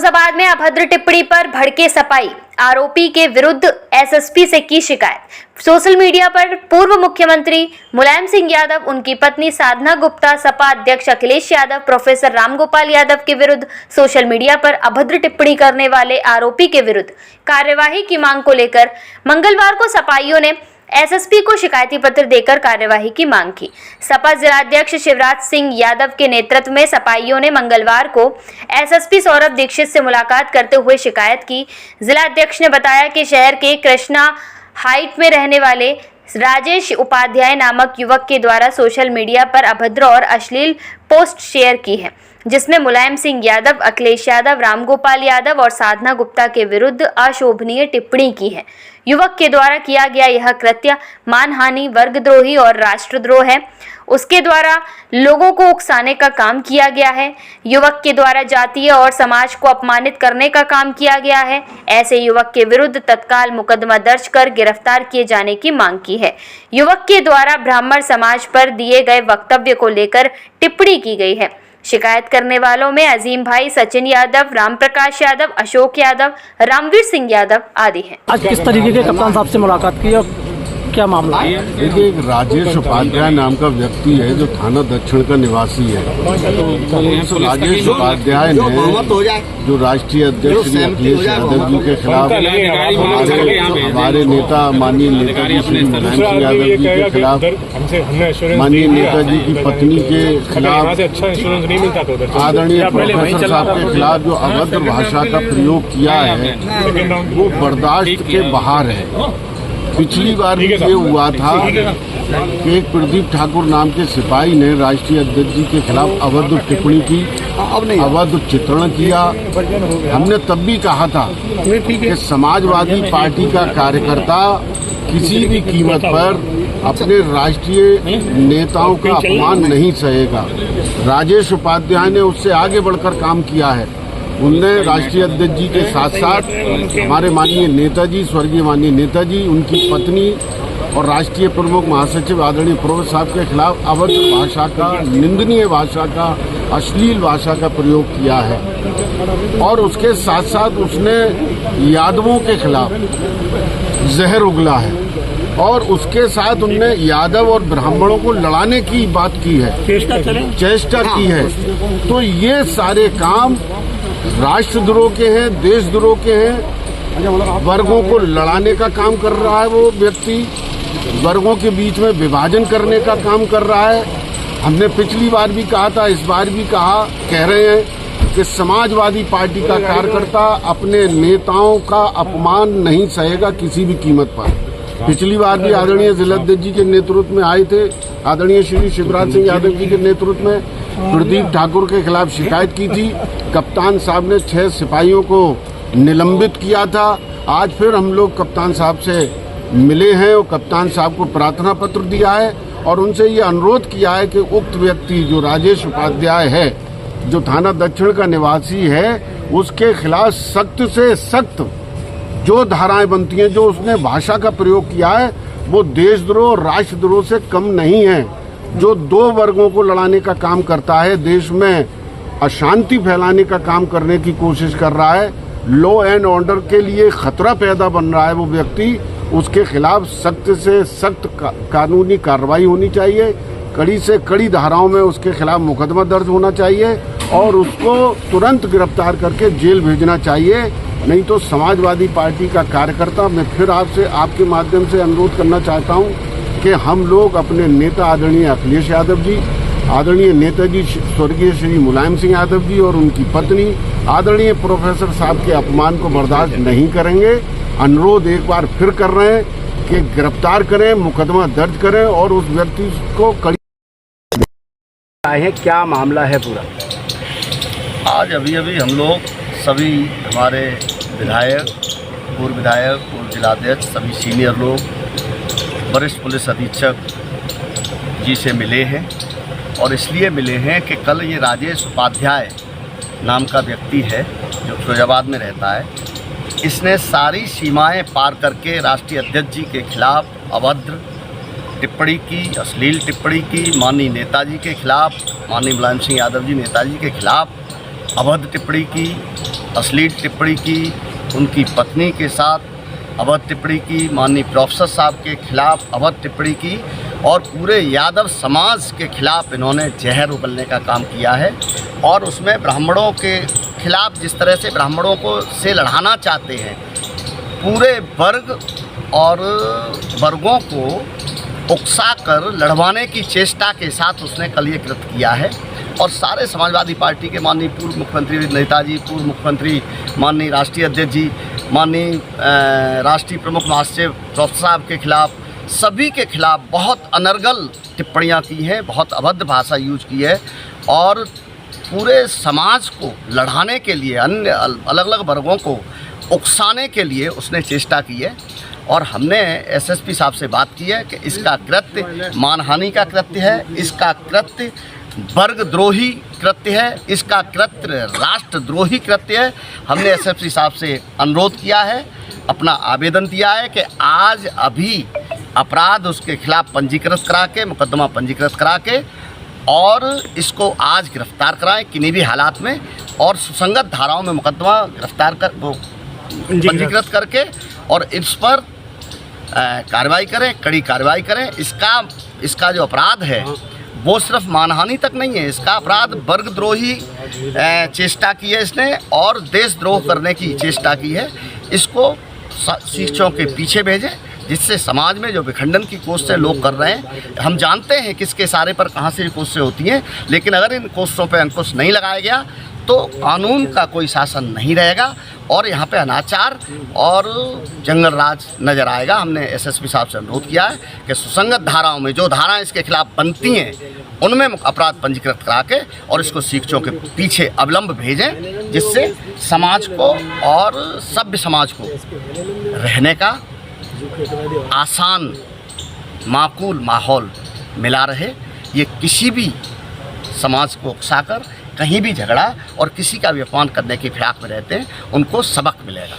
फिरोजाबाद में अभद्र टिप्पणी पर भड़के सपाई, आरोपी के विरुद्ध एसएसपी से की शिकायत। सोशल मीडिया पर पूर्व मुख्यमंत्री मुलायम सिंह यादव, उनकी पत्नी साधना गुप्ता, सपा अध्यक्ष अखिलेश यादव, प्रोफेसर रामगोपाल यादव के विरुद्ध सोशल मीडिया पर अभद्र टिप्पणी करने वाले आरोपी के विरुद्ध कार्यवाही की मांग को लेकर मंगलवार को सपाइयों ने एसएसपी को शिकायती पत्र देकर कार्यवाही की मांग की। सपा जिलाध्यक्ष शिवराज सिंह यादव के नेतृत्व में सपाइयों ने मंगलवार को एसएसपी सौरभ दीक्षित से मुलाकात करते हुए शिकायत की। जिलाध्यक्ष ने बताया कि शहर के कृष्णा हाइट में रहने वाले राजेश उपाध्याय नामक युवक के द्वारा सोशल मीडिया पर अभद्र और अश्लील पोस्ट शेयर की है, जिसमें मुलायम सिंह यादव, अखिलेश यादव, रामगोपाल यादव और साधना गुप्ता के विरुद्ध अशोभनीय टिप्पणी की है। युवक के द्वारा किया गया यह कृत्य मानहानि, वर्गद्रोही और राष्ट्रद्रोह है। उसके द्वारा लोगों को उकसाने का काम किया गया है। युवक के द्वारा जातीय और समाज को अपमानित करने का काम किया गया है। ऐसे युवक के विरुद्ध तत्काल मुकदमा दर्ज कर गिरफ्तार किए जाने की मांग की है। युवक के द्वारा ब्राह्मण समाज पर दिए गए वक्तव्य को लेकर टिप्पणी की गई है। शिकायत करने वालों में अजीम भाई, सचिन यादव, रामप्रकाश यादव, अशोक यादव, रामवीर सिंह यादव आदि हैं। आज किस तरीके के कप्तान साहब से मुलाकात की और क्या मामला है? देखिए, एक राजेश उपाध्याय नाम का व्यक्ति है जो थाना दक्षिण का निवासी है। तो उस राजेश उपाध्याय ने जो राष्ट्रीय अध्यक्ष श्री अखिलेश यादव जी के खिलाफ, हमारे नेता माननीय नेताजी श्री मुलायम सिंह यादव जी के खिलाफ, माननीय नेताजी की पत्नी के खिलाफ, आदरणीय प्रोफेसर साहब के खिलाफ जो अभद्र भाषा का प्रयोग किया है वो बर्दाश्त के बाहर है। पिछली बार भी ये हुआ था कि एक प्रदीप ठाकुर नाम के सिपाही ने राष्ट्रीय अध्यक्ष जी के खिलाफ अभद्र टिप्पणी की, अभद्र चित्रण किया। हमने तब भी कहा था कि समाजवादी पार्टी का कार्यकर्ता किसी भी कीमत पर अपने राष्ट्रीय नेताओं का अपमान नहीं सहेगा। राजेश उपाध्याय ने उससे आगे बढ़कर काम किया है। उनने राष्ट्रीय अध्यक्ष जी के साथ साथ हमारे माननीय नेताजी, स्वर्गीय माननीय नेताजी, उनकी पत्नी और राष्ट्रीय प्रमुख महासचिव आदरणीय प्रोफेसर साहब के खिलाफ अभद्र भाषा का, निंदनीय भाषा का, अश्लील भाषा का प्रयोग किया है। और उसके साथ साथ उसने यादवों के खिलाफ जहर उगला है और उसके साथ उनने यादव और ब्राह्मणों को लड़ाने की बात की है, चेष्टा की है। तो ये सारे काम राष्ट्रद्रोह के हैं, देशद्रोह के हैं। वर्गों को लड़ाने का काम कर रहा है वो व्यक्ति, वर्गों के बीच में विभाजन करने का काम कर रहा है। हमने पिछली बार भी कहा था, इस बार भी कह रहे हैं कि समाजवादी पार्टी का कार्यकर्ता अपने नेताओं का अपमान नहीं सहेगा किसी भी कीमत पर। पिछली बार भी आदरणीय जिलाध्यक्ष जी के नेतृत्व में आए थे, आदरणीय श्री शिवराज सिंह यादव जी के नेतृत्व में प्रदीप ठाकुर के खिलाफ शिकायत की थी। कप्तान साहब ने 6 सिपाहियों को निलंबित किया था। आज फिर हम लोग कप्तान साहब से मिले हैं और कप्तान साहब को प्रार्थना पत्र दिया है और उनसे ये अनुरोध किया है कि उक्त व्यक्ति जो राजेश उपाध्याय है, जो थाना दक्षिण का निवासी है, उसके खिलाफ सख्त से सख्त जो धाराएं बनती हैं, जो उसने भाषा का प्रयोग किया है, वो देशद्रोह और राष्ट्रद्रोह से कम नहीं है। जो 2 वर्गों को लड़ाने का काम करता है, देश में अशांति फैलाने का काम करने की कोशिश कर रहा है, लॉ एंड ऑर्डर के लिए खतरा पैदा बन रहा है वो व्यक्ति, उसके खिलाफ सख्त से सख्त कानूनी कार्रवाई होनी चाहिए। कड़ी से कड़ी धाराओं में उसके खिलाफ मुकदमा दर्ज होना चाहिए और उसको तुरंत गिरफ्तार करके जेल भेजना चाहिए। नहीं तो समाजवादी पार्टी का कार्यकर्ता, मैं फिर आपसे आपके माध्यम से अनुरोध करना चाहता हूं कि हम लोग अपने नेता आदरणीय अखिलेश यादव जी, आदरणीय नेताजी स्वर्गीय श्री मुलायम सिंह यादव जी और उनकी पत्नी आदरणीय प्रोफेसर साहब के अपमान को बर्दाश्त नहीं करेंगे। अनुरोध एक बार फिर कर रहे हैं कि गिरफ्तार करें, मुकदमा दर्ज करें और उस व्यक्ति को कड़ी। क्या मामला है पूरा? आज अभी हम लोग सभी हमारे विधायक, पूर्व जिलाध्यक्ष, सभी सीनियर लोग, वरिष्ठ पुलिस अधीक्षक जी से मिले हैं और इसलिए मिले हैं कि कल ये राजेश उपाध्याय नाम का व्यक्ति है जो फिरोजाबाद में रहता है, इसने सारी सीमाएं पार करके राष्ट्रीय अध्यक्ष जी के खिलाफ अभद्र टिप्पणी की, अश्लील टिप्पणी की, माननीय नेताजी के खिलाफ, माननीय मुलायम सिंह यादव जी नेताजी के खिलाफ अभद्र टिप्पणी की, अश्लील टिप्पणी की, उनकी पत्नी के साथ अभद्र टिप्पणी की, माननीय प्रोफेसर साहब के खिलाफ अभद्र टिप्पणी की और पूरे यादव समाज के खिलाफ इन्होंने जहर उगलने का काम किया है। और उसमें ब्राह्मणों के खिलाफ जिस तरह से ब्राह्मणों को से लड़ाना चाहते हैं, पूरे वर्ग और वर्गों को उकसा कर लड़वाने की चेष्टा के साथ उसने कल ये कृत्य किया है। और सारे समाजवादी पार्टी के माननीय पूर्व मुख्यमंत्री नेताजी, पूर्व मुख्यमंत्री माननीय राष्ट्रीय अध्यक्ष जी, माननीय राष्ट्रीय प्रमुख महासचिव प्रोफेसर साहब के खिलाफ, सभी के खिलाफ बहुत अनर्गल टिप्पणियां की हैं, बहुत अभद्र भाषा यूज की है और पूरे समाज को लड़ाने के लिए, अन्य अलग अलग वर्गों को उकसाने के लिए उसने चेष्टा की है। और हमने एसएसपी साहब से बात की है कि इसका कृत्य मानहानि का कृत्य है, इसका कृत्य वर्गद्रोही कृत्य है, इसका कृत्य राष्ट्रद्रोही कृत्य है। हमने एसएसपी साहब से अनुरोध किया है, अपना आवेदन दिया है कि आज अभी अपराध उसके खिलाफ पंजीकृत करा के, मुकदमा पंजीकृत करा के और इसको आज गिरफ्तार कराएं किन्हीं भी हालात में और सुसंगत धाराओं में मुकदमा पंजीकृत करके और इस पर कार्रवाई करें, कड़ी कार्रवाई करें। इसका जो अपराध है वो सिर्फ मानहानि तक नहीं है, इसका अपराध वर्गद्रोही चेष्टा की है इसने और देशद्रोह करने की चेष्टा की है। इसको शिक्षकों के पीछे भेजें, जिससे समाज में जो विखंडन की कोशिशें लोग कर रहे हैं, हम जानते हैं किसके इशारे पर कहाँ से कोशिशें होती हैं, लेकिन अगर इन कोशिशों पर अंकुश नहीं लगाया गया तो कानून का कोई शासन नहीं रहेगा और यहाँ पे अनाचार और जंगल राज नज़र आएगा। हमने एसएसपी साहब से अनुरोध किया है कि सुसंगत धाराओं में जो धाराएं इसके खिलाफ बनती हैं उनमें अपराध पंजीकृत करा के और इसको शिक्षकों के पीछे अवलंब भेजें, जिससे समाज को और सभ्य समाज को रहने का आसान माकूल माहौल मिला रहे। ये किसी भी समाज को उकसाकर कहीं भी झगड़ा और किसी का भी अपमान करने के फिराक में रहते हैं, उनको सबक मिलेगा।